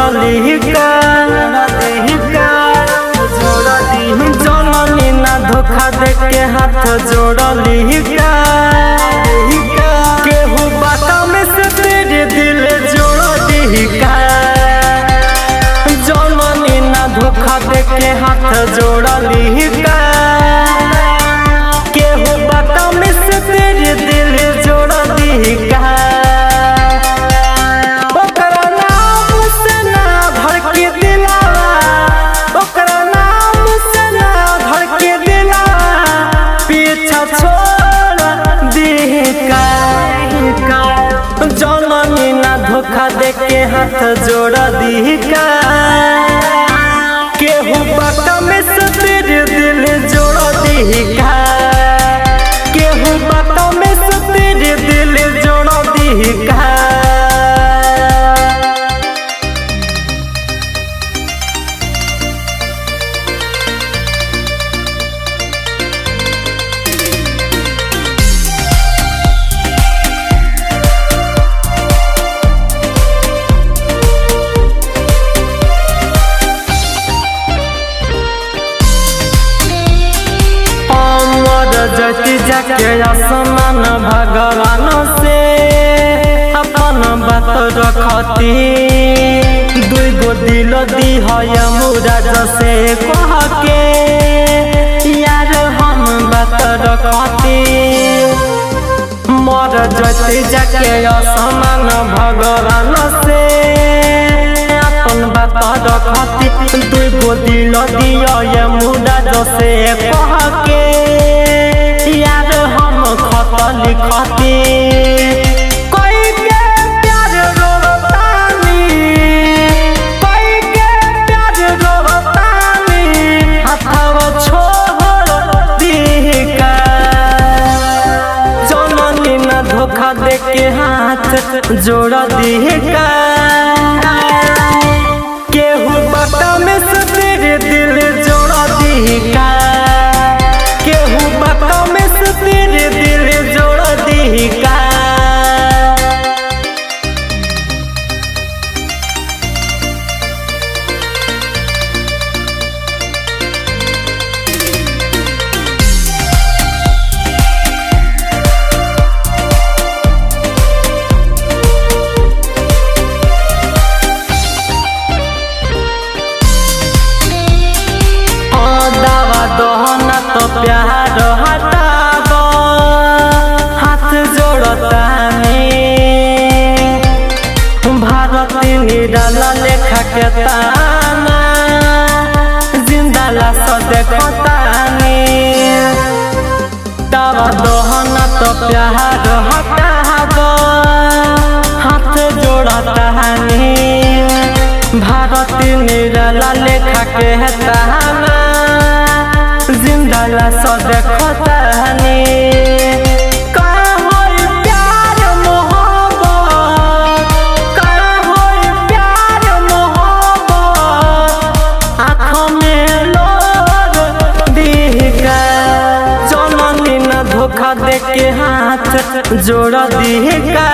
जोड़ली का जननी ना धोखा दे के हाथ जोड़ली का केहू बातों में से तेरे दिल जोड़ली का जननी ना धोखा दे के हाथ जोड़ली का केहू बातों में से तेरे दिल जोड़ली का जननी ना धोखा दे के हाथ जोड़ दी का केहू बातों में से तेरे दिल जोड़ दी का केहू बातों में से तेरे दिल जोड़ दी का जति जाके आसमान भगवान से अपन बात रखती दुई गो दिल दी है मुराद से कह के यार हम बात रखती मोर जति जाके आसमान भगवान से अपन बात रखती दुई गो दिल दी है मुराद से कह के यार हम खत लिखती कोई के प्यार रोवतानी कोई के प्यार रोवतानी हाथवा छोड़ दी का जननी ना धोखा दे के हाथ जोड़ दी का केहू बातों में से तेरे दिल जोड़ दी का केहू बातों में से तेरे दिल जोड़ दी का दोहना तो प्यार हटाबो हाथ जोड़तानी भारती निराला लेखा के ताना जिंदा लाश देखतानी तावा दोहना तो प्यार हटाबो हाथ जोड़तानी भारती निराला लेखा के ताना जिंदा लाश देखतानी कहाँ होई प्यार मोहब्बत कहाँ होई प्यार मोहब्बत आँखों में लोर दी का जननी ना धोखा दे के हाथ जोड़ दी का